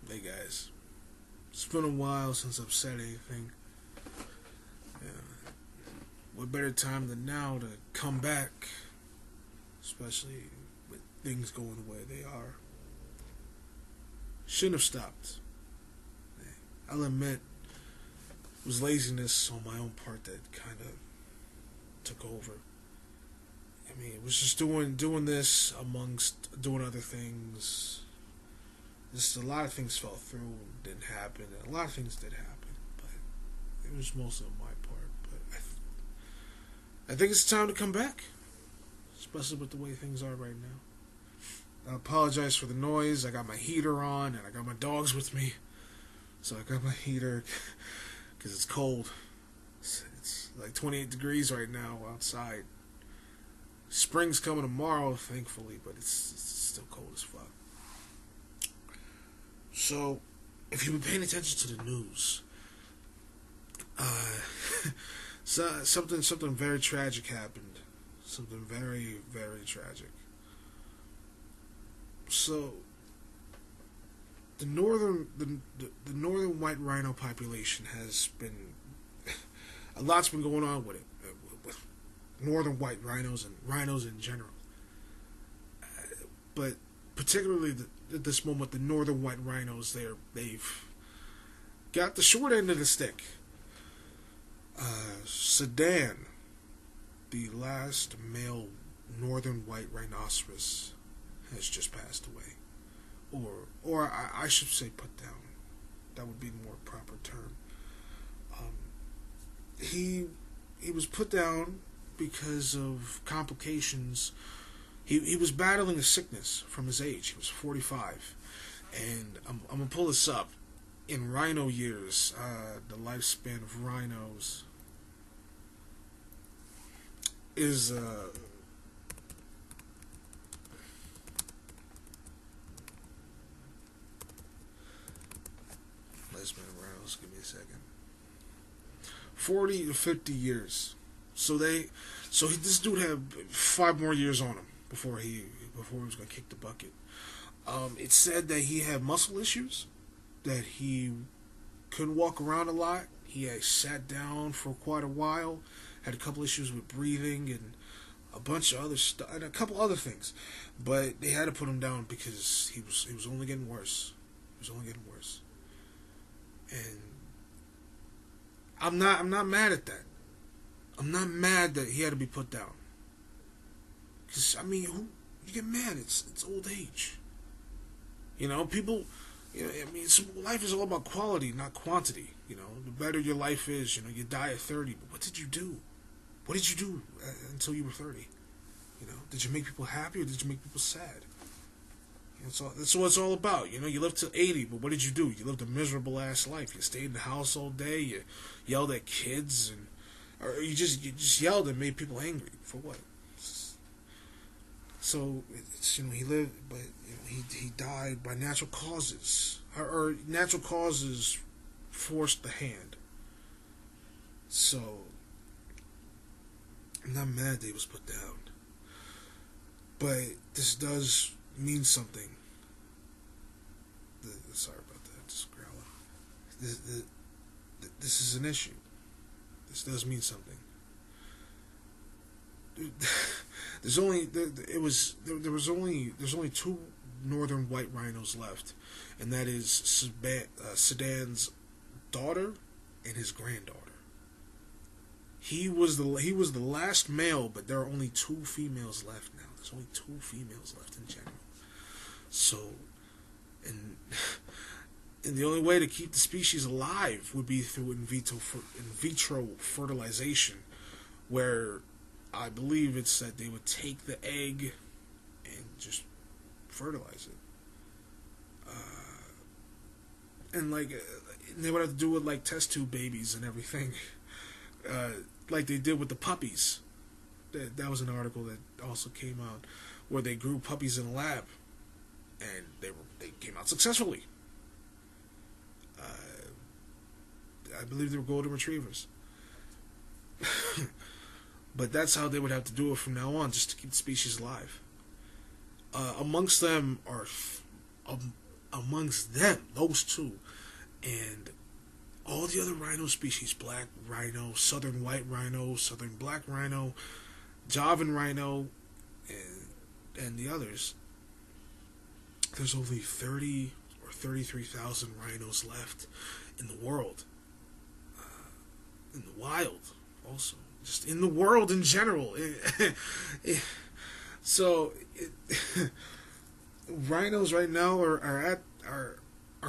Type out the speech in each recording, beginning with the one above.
Hey guys, it's been a while since I've said anything. Yeah. What better time than now to come back, especially with things going the way they are. Shouldn't have stopped. I'll admit, it was laziness on my own part that kind of took over. I mean, it was just doing this amongst doing other things. Just a lot of things fell through, didn't happen, and a lot of things did happen, but it was mostly on my part. But I think it's time to come back, especially with the way things are right now. I apologize for the noise. I got my heater on, and I got my dogs with me, so I got my heater because it's cold. It's like 28 degrees right now outside. Spring's coming tomorrow, thankfully, but it's still cold as fuck. So, if you've been paying attention to the news, something very tragic happened. Something very, very tragic. So, the northern white rhino population has been a lot's been going on with it, with northern white rhinos and rhinos in general. But particularly at this moment, the northern white rhinos, they've got the short end of the stick. Sudan, the last male northern white rhinoceros, has just passed away, or I should say put down. That would be the more proper term. He was put down because of complications. He was battling a sickness from his age. He was 45. And I'm going to pull this up. In rhino years, the lifespan of rhinos is... lifespan of rhinos, give me a second. 40 to 50 years. So this dude had 5 more years on him before he was going to kick the bucket. It said that he had muscle issues, that he couldn't walk around a lot. He had sat down for quite a while, had a couple issues with breathing and a bunch of other stuff, and a couple other things. But they had to put him down because he was only getting worse. He was only getting worse. And I'm not mad at that. I'm not mad that he had to be put down. Because, I mean, you get mad. It's old age. You know, people, I mean, life is all about quality, not quantity. You know, the better your life is, you die at 30. But what did you do? What did you do until you were 30? You know, did you make people happy or did you make people sad? That's what it's all about. You lived to 80, but what did you do? You lived a miserable ass life. You stayed in the house all day. You yelled at kids, or you just yelled and made people angry. For what? So he lived, but he died by natural causes, or natural causes forced the hand. So I'm not mad that he was put down, but this does mean something. Sorry about that, just growling. This is an issue. This does mean something. There's only 2 northern white rhinos left, and that is Sudan's daughter and his granddaughter. He was the last male, but there are only 2 females left now. There's only 2 females left in general. So, and the only way to keep the species alive would be through in vitro fertilization, where I believe it's that they would take the egg and just fertilize it. And they would have to do it like test tube babies and everything, like they did with the puppies. That was an article that also came out where they grew puppies in a lab, and they came out successfully. I believe they were golden retrievers. But that's how they would have to do it from now on, just to keep the species alive. Amongst them are amongst them, those two, and all the other rhino species, black rhino, southern white rhino, southern black rhino, Javan rhino, and the others, there's only 30 or 33,000 rhinos left in the world. In the wild, also. Just in the world in general. So, rhinos right now are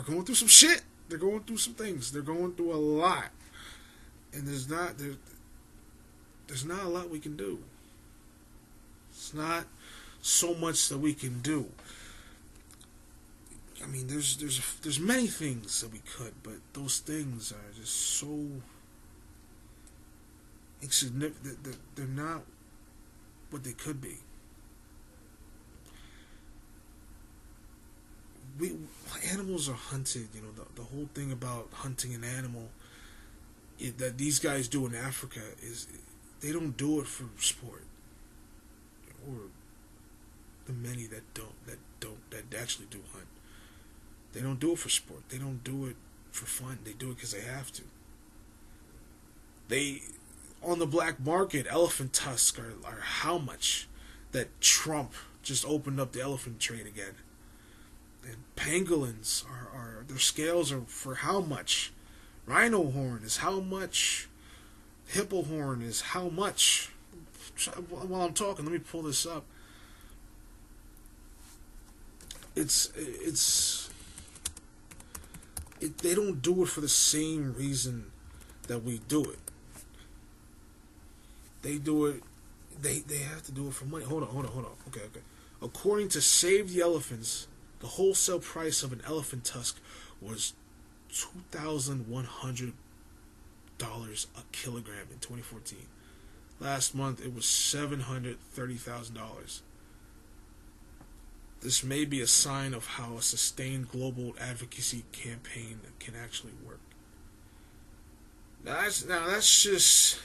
going through some shit. They're going through some things. They're going through a lot. And there's not a lot we can do. It's not so much that we can do. I mean, there's many things that we could, but those things are just so insignificant. They're not what they could be. Animals are hunted. You know, the whole thing about hunting an animal that these guys do in Africa is they don't do it for sport, or the many that actually do hunt. They don't do it for sport. They don't do it for fun. They do it because they have to. On the black market, elephant tusks are how much that Trump just opened up the elephant trade again. And pangolins are their scales are for how much? Rhino horn is how much? Hippo horn is how much? While I'm talking, let me pull this up. They don't do it for the same reason that we do it. They do it. They have to do it for money. Hold on. Okay. According to Save the Elephants, the wholesale price of an elephant tusk was $2,100 a kilogram in 2014. Last month, it was $730,000. This may be a sign of how a sustained global advocacy campaign can actually work. That's just.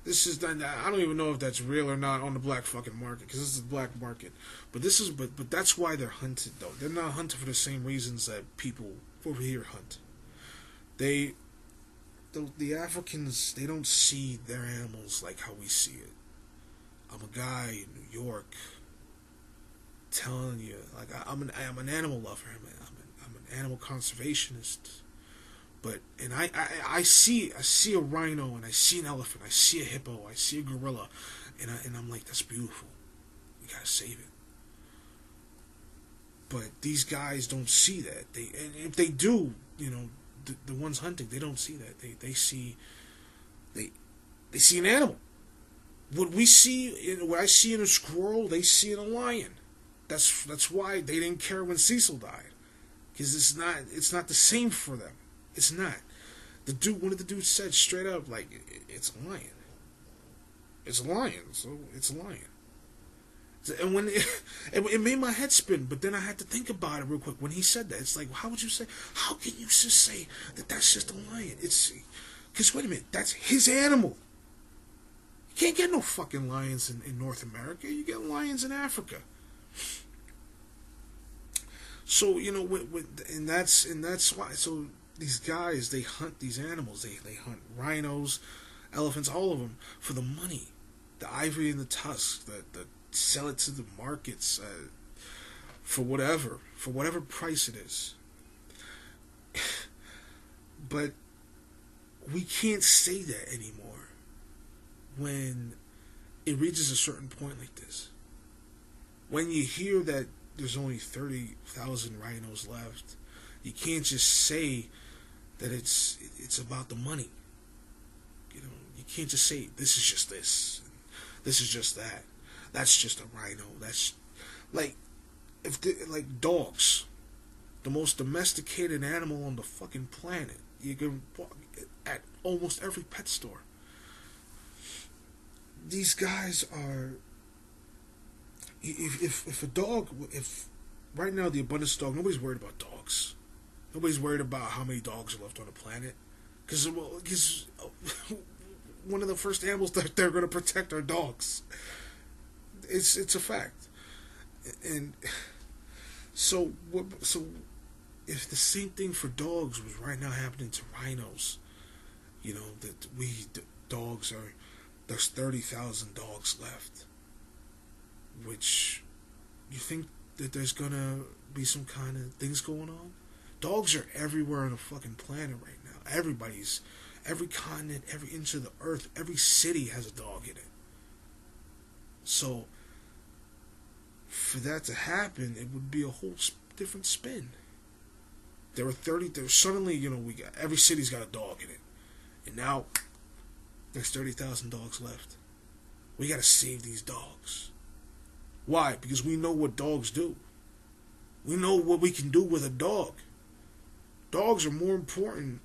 This is I don't even know if that's real or not on the black fucking market, because this is the black market. But that's why they're hunted though. They're not hunted for the same reasons that people over here hunt. The Africans, they don't see their animals like how we see it. I'm a guy in New York telling you, like, I'm an animal lover. I'm an animal conservationist. But I see a rhino, and I see an elephant, I see a hippo, I see a gorilla, and I'm like, that's beautiful. We gotta save it. But these guys don't see that. And if they do, you know, the ones hunting, they don't see that. They see an animal. What I see in a squirrel, they see in a lion. That's why they didn't care when Cecil died, because it's not the same for them. It's not. One of the dudes said straight up, like, it's a lion. It's a lion, so it's a lion. And when it made my head spin, but then I had to think about it real quick. When he said that, it's like, how can you just say that that's just a lion? Because wait a minute, that's his animal. You can't get no fucking lions in North America. You get lions in Africa. So, you know, and that's why. So these guys, they hunt these animals. They hunt rhinos, elephants, all of them for the money, the ivory and the tusks. The sell it to the markets for whatever price it is. But we can't say that anymore when it reaches a certain point like this. When you hear that there's only 30,000 rhinos left, you can't just say that it's about the money. You know, you can't just say this is just this, this is just that. That's just a rhino. That's like like dogs, the most domesticated animal on the fucking planet. You can walk at almost every pet store. These guys are. If a dog, if right now the abundance dog, nobody's worried about dogs. Nobody's worried about how many dogs are left on the planet, because one of the first animals that they're going to protect are dogs. It's a fact, and So if the same thing for dogs was right now happening to rhinos, you know that dogs are there's 30,000 dogs left, which you think that there's gonna be some kind of things going on. Dogs are everywhere on the fucking planet right now. Every continent, every inch of the earth, every city has a dog in it. So for that to happen, it would be a whole different spin. There were 30. There suddenly, we got every city's got a dog in it, and now there's 30,000 dogs left. We got to save these dogs. Why? Because we know what dogs do. We know what we can do with a dog. Dogs are more important,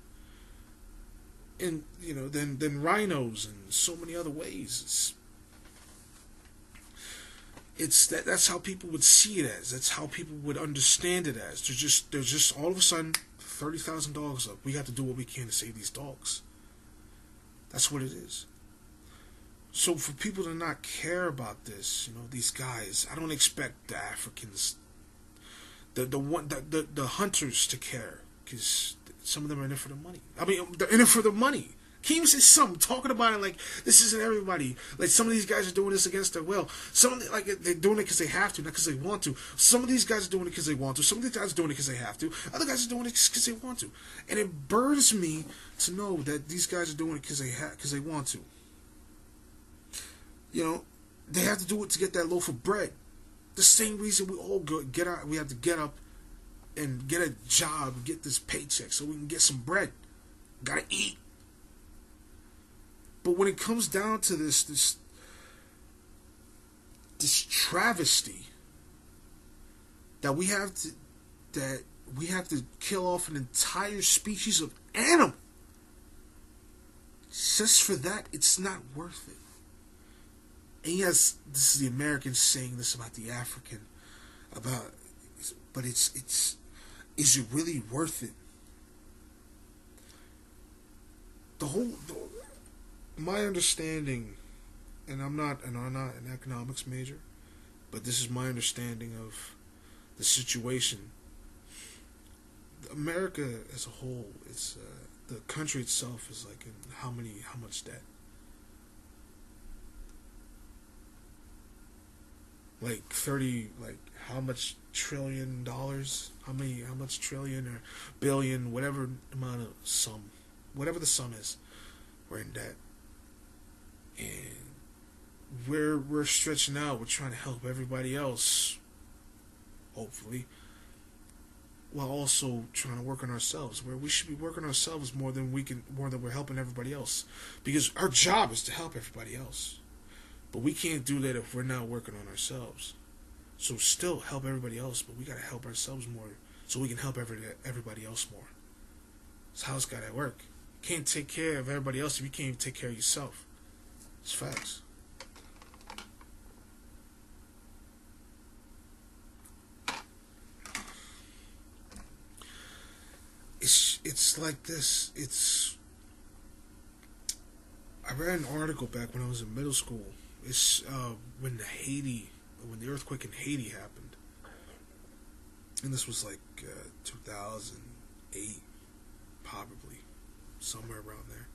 than rhinos in so many other ways. That's how people would see it as. That's how people would understand it as. There's just all of a sudden 30,000 dogs up. We got to do what we can to save these dogs. That's what it is. So for people to not care about this, these guys, I don't expect the Africans, the hunters to care, because some of them are in it for the money. I mean, they're in it for the money. Can't even say some, talking about it like this isn't everybody. Like some of these guys are doing this against their will. Some they're doing it because they have to, not because they want to. Some of these guys are doing it because they want to. Some of these guys are doing it because they have to. Other guys are doing it because they want to. And it burns me to know that these guys are doing it because they want to. They have to do it to get that loaf of bread. The same reason we all we have to get up and get a job and get this paycheck so we can get some bread. Gotta eat. But when it comes down to this travesty that we have to kill off an entire species of animal, just for that, it's not worth it. And yes, this is the American saying this about the African, but is it really worth it? My understanding, and I'm not an economics major, but this is my understanding of the situation. America as a whole, it's the country itself is like in how much debt? Like 30, like how much $trillion? How much trillion or billion, whatever amount of sum, whatever the sum is, we're in debt. And we're stretching out. We're trying to help everybody else, hopefully, while also trying to work on ourselves. Where we should be working on ourselves more than we're helping everybody else, because our job is to help everybody else. But we can't do that if we're not working on ourselves. So still help everybody else, but we gotta help ourselves more so we can help everybody else more. That's how it's gotta work. You can't take care of everybody else if you can't even take care of yourself. It's facts. It's like this. I read an article back when I was in middle school. It's when the earthquake in Haiti happened, and this was like 2008, probably somewhere around there.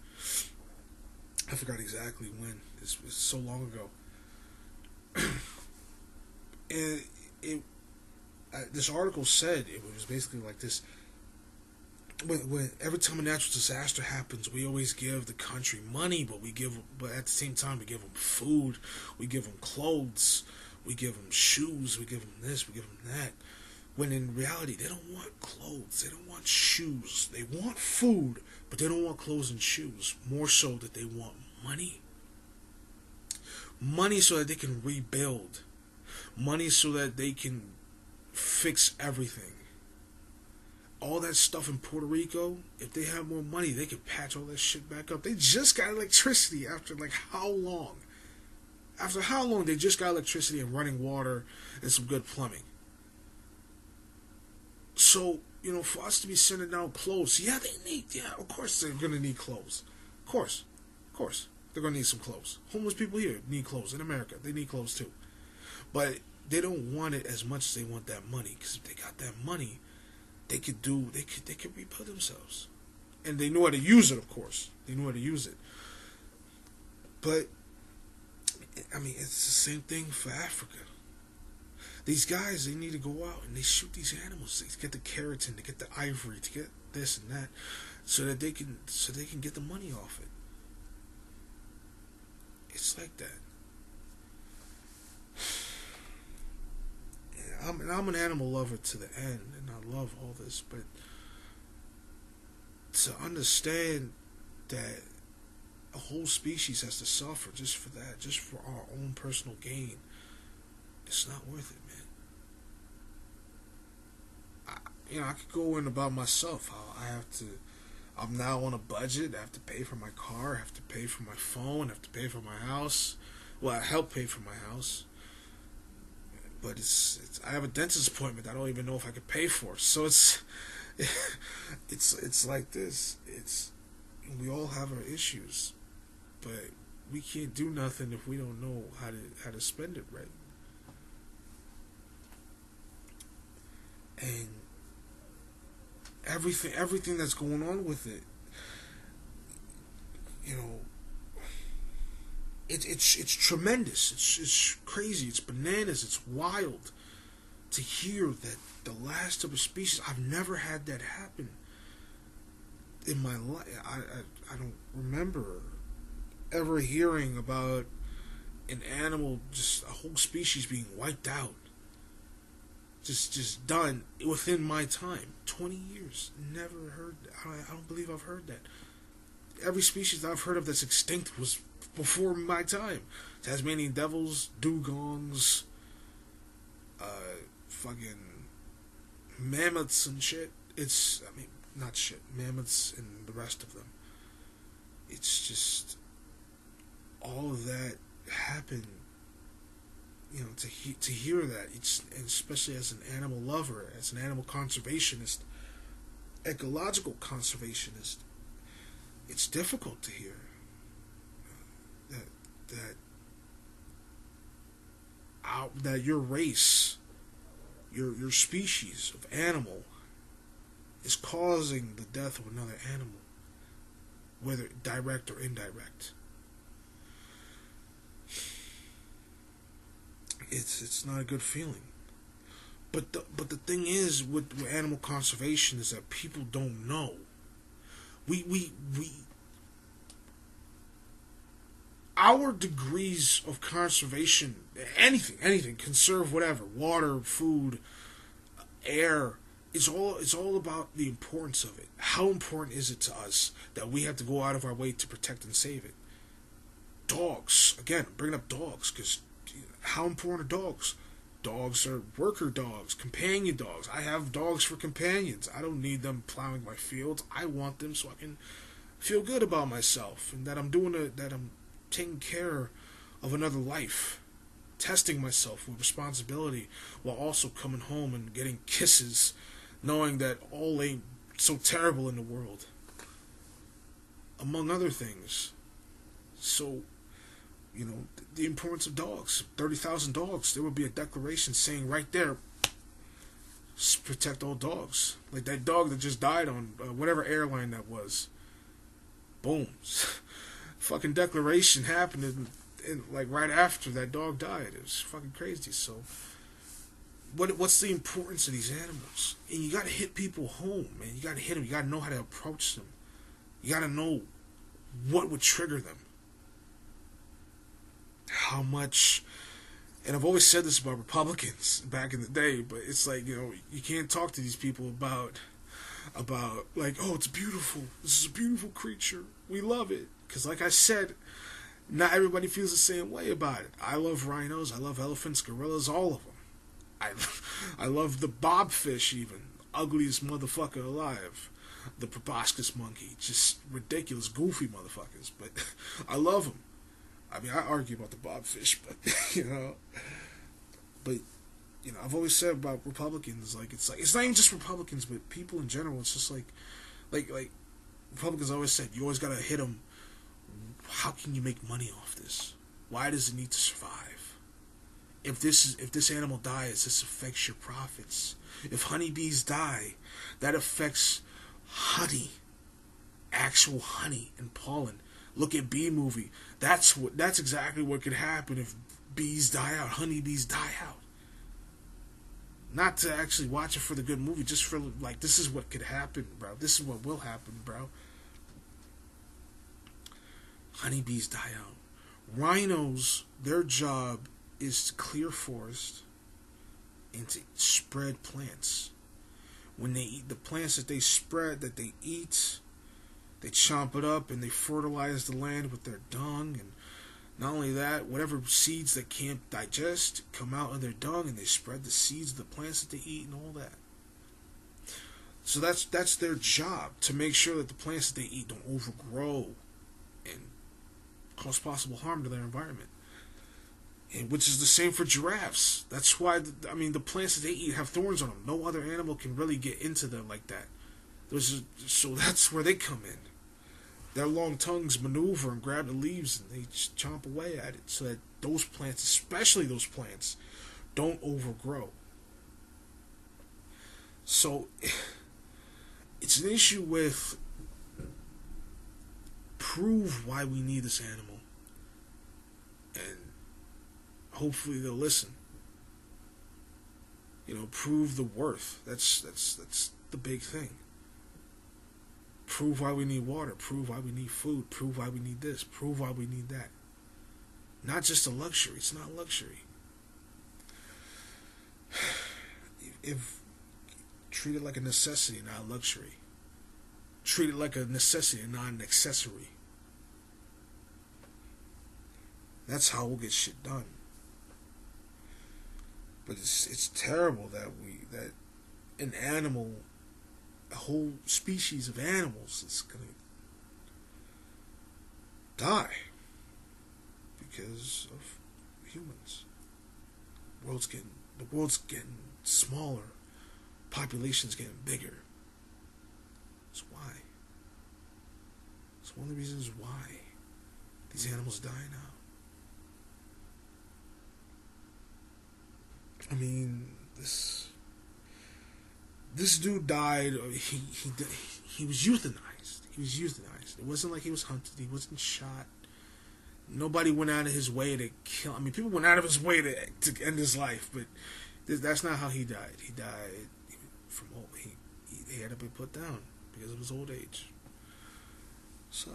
I forgot exactly when. It was so long ago. And this article said it was basically like this. When every time a natural disaster happens, we always give the country money, but at the same time we give them food, we give them clothes, we give them shoes, we give them this, we give them that. When in reality, they don't want clothes, they don't want shoes, they want food, but they don't want clothes and shoes. More so that they want money. Money so that they can rebuild. Money so that they can fix everything. All that stuff in Puerto Rico, if they have more money, they could patch all that shit back up. They just got electricity after like how long? After how long they just got electricity and running water and some good plumbing. So, for us to be sending out clothes, of course they're going to need clothes. Of course. They're going to need some clothes. Homeless people here need clothes. In America, they need clothes too. But they don't want it as much as they want that money. Because if they got that money, they could rebuild themselves, and they know how to use it. Of course, they know how to use it. But I mean, it's the same thing for Africa. These guys, they need to go out and they shoot these animals. They get the keratin, to get the ivory, to get this and that, so they can get the money off it. It's like that. I'm an animal lover to the end, and I love all this, but to understand that a whole species has to suffer just for that, just for our own personal gain, it's not worth it, man. I could go in about myself. I'm now on a budget. I have to pay for my car. I have to pay for my phone. I have to pay for my house. Well, I help pay for my house. But I have a dentist appointment I don't even know if I could pay for. So it's like this. We all have our issues, but we can't do nothing if we don't know how to spend it right. And everything that's going on with it, it's tremendous. It's crazy. It's bananas. It's wild to hear that the last of a species. I've never had that happen in my life. I don't remember ever hearing about an animal, just a whole species being wiped out. Just done within my time. 20 years. Never heard. I don't believe I've heard that. Every species that I've heard of that's extinct was before my time. Tasmanian devils, dugongs, fucking mammoths and shit. Not shit. Mammoths and the rest of them. It's just all of that happened. To hear that, and especially as an animal lover, as an animal conservationist, ecological conservationist, it's difficult to hear that your race, your species of animal, is causing the death of another animal, whether direct or indirect. It's not a good feeling. But the thing is with animal conservation is that people don't know. We our degrees of conservation, anything, conserve whatever, water, food, air, it's all about the importance of it. How important is it to us that we have to go out of our way to protect and save it? Dogs, again, bringing up dogs, because how important are dogs? Dogs are worker dogs, companion dogs. I have dogs for companions. I don't need them plowing my fields. I want them so I can feel good about myself and that I'm taking care of another life, testing myself with responsibility while also coming home and getting kisses, knowing that all ain't so terrible in the world, among other things. So, the importance of dogs. 30,000 dogs. There would be a declaration saying right there, protect all dogs. Like that dog that just died on whatever airline that was. Boom. Fucking declaration happened in like right after that dog died. It was fucking crazy. So, what's the importance of these animals? And you gotta hit people home, man. You gotta hit them. You gotta know how to approach them. You gotta know what would trigger them. How much, and I've always said this about Republicans back in the day, but it's like, you can't talk to these people about like, oh, it's beautiful. This is a beautiful creature. We love it. Because like I said, not everybody feels the same way about it. I love rhinos. I love elephants, gorillas, all of them. I love the bobfish even. Ugliest motherfucker alive. The proboscis monkey. Just ridiculous, goofy motherfuckers. But I love them. I mean, I argue about the bobfish, but, But, I've always said about Republicans, it's not even just Republicans, but people in general. It's just like Republicans always said, you always gotta hit them. How can you make money off this? Why does it need to survive? if this animal dies, this affects your profits. If honeybees die, that affects honey, actual honey and pollen. Look at Bee Movie. That's exactly what could happen if bees die out, honeybees die out. Not to actually watch it for the good movie, just for like this is what could happen, bro. This is what will happen, bro. Honeybees die out. Rhinos, their job is to clear forest and to spread plants. When they eat the plants that they spread, that they eat, they chomp it up and they fertilize the land with their dung. And not only that, whatever seeds that can't digest come out of their dung, and they spread the seeds of the plants that they eat and all that. So that's their job, to make sure that the plants that they eat don't overgrow and cause possible harm to their environment. And which is the same for giraffes. That's why the plants that they eat have thorns on them. No other animal can really get into them like that. So that's where they come in. Their long tongues maneuver and grab the leaves and they just chomp away at it so that those plants, especially those plants, don't overgrow. So it's an issue with prove why we need this animal, and hopefully they'll listen. Prove the worth. That's the big thing. Prove why we need water. Prove why we need food. Prove why we need this. Prove why we need that. Not just a luxury. It's not a luxury. If treat it like a necessity, not a luxury. Treat it like a necessity, not an accessory. That's how we'll get shit done. But it's terrible that an animal, a whole species of animals, is gonna die because of humans. The world's getting smaller, population's getting bigger. That's why. It's one of the reasons why these animals die now. This dude died. He was euthanized. He was euthanized. It wasn't like he was hunted. He wasn't shot. Nobody went out of his way to kill. People went out of his way to end his life, but that's not how he died. He died from old. He had to be put down because of his old age. So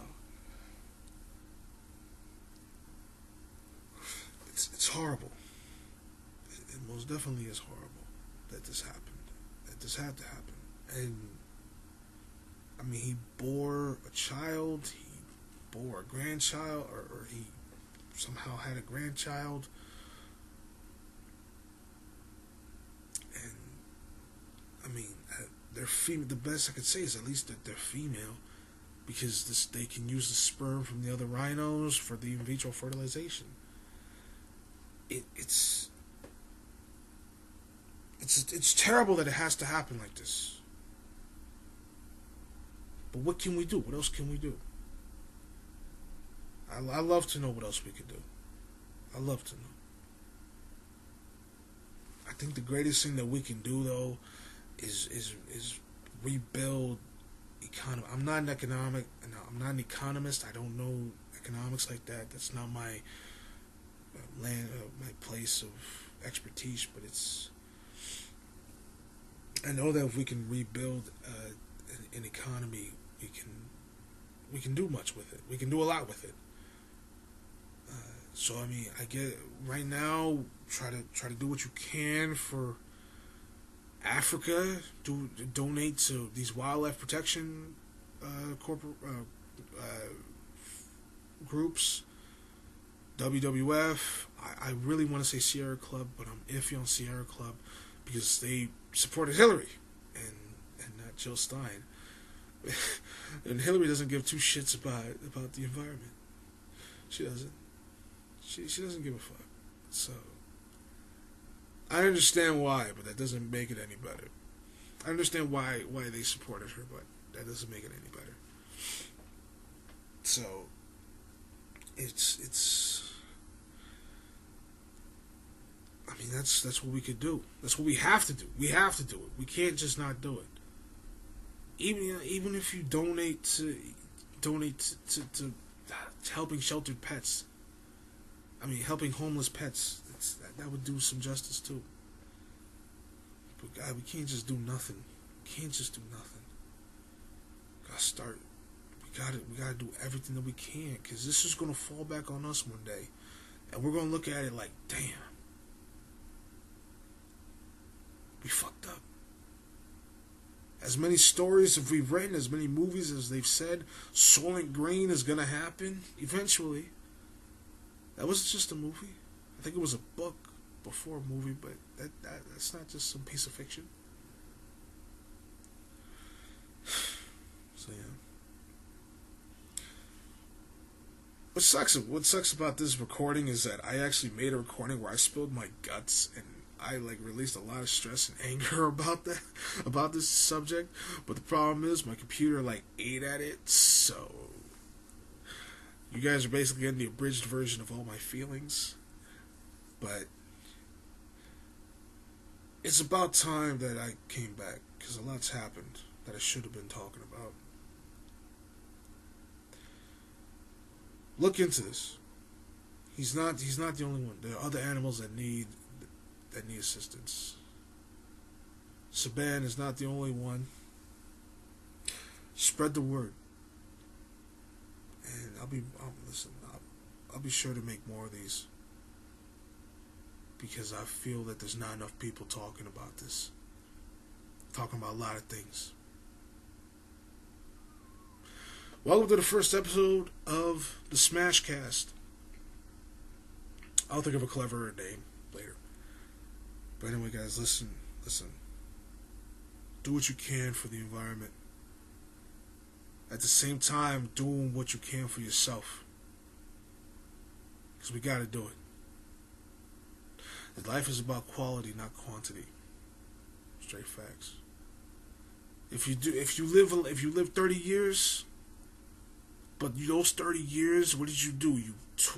it's horrible. It most definitely is horrible that this happened. That this had to happen. And he bore a child. He bore a grandchild, or he somehow had a grandchild. And they're female. The best I could say is at least that they're female, because they can use the sperm from the other rhinos for the in vitro fertilization. It's terrible that it has to happen like this. But what can we do? What else can we do? I love to know what else we could do. I love to know. I think the greatest thing that we can do, though, is rebuild economy. I'm not an economist. I don't know economics like that. That's not my my place of expertise. But I know that if we can rebuild an economy, we can do much with it. We can do a lot with it. So I get right now. Try to do what you can for Africa. Donate to these wildlife protection corporate groups. WWF. I really want to say Sierra Club, but I'm iffy on Sierra Club because they supported Hillary and not Jill Stein. And Hillary doesn't give two shits about the environment. She doesn't. She doesn't give a fuck. So I understand why, but that doesn't make it any better. I understand why they supported her, but that doesn't make it any better. So it's I mean, that's what we could do. That's what we have to do. We have to do it. We can't just not do it. Even if you donate to helping sheltered pets. I mean, helping homeless pets. That would do some justice too. But God, we can't just do nothing. We can't just do nothing. Gotta start. We gotta do everything that we can, because this is gonna fall back on us one day, and we're gonna look at it like, damn, we fucked up. As many stories as we've written, as many movies as they've said, Soylent Green is gonna happen eventually. That wasn't just a movie. I think it was a book before a movie, but that's not just some piece of fiction. So yeah. What sucks about this recording is that I actually made a recording where I spilled my guts, and I released a lot of stress and anger about this subject. But the problem is my computer ate at it, so you guys are basically getting the abridged version of all my feelings. But it's about time that I came back, because a lot's happened that I should have been talking about. Look into this. He's not the only one. There are other animals that need assistance. Sudan is not the only one. Spread the word. And I'll be sure to make more of these, because I feel that there's not enough people talking about this. Talking about a lot of things. Welcome to the first episode of the Smashcast. I'll think of a cleverer name later. But anyway, guys, listen. Do what you can for the environment. At the same time, doing what you can for yourself. Because we gotta do it. Life is about quality, not quantity. Straight facts. If you live 30 years, but those 30 years, what did you do?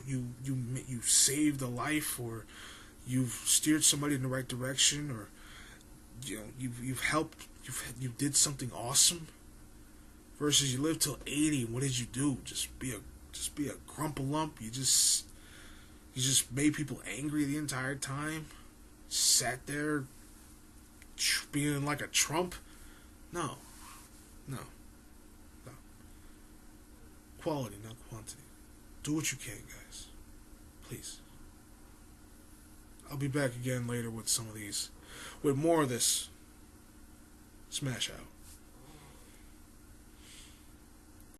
You saved a life, or you've steered somebody in the right direction, or you've helped, you did something awesome. Versus you live till 80, and what did you do? Just be a grumple lump. You just made people angry the entire time. Sat there being like a Trump. No. Quality, not quantity. Do what you can, guys. Please. I'll be back again later with some of these. With more of this. Smash out.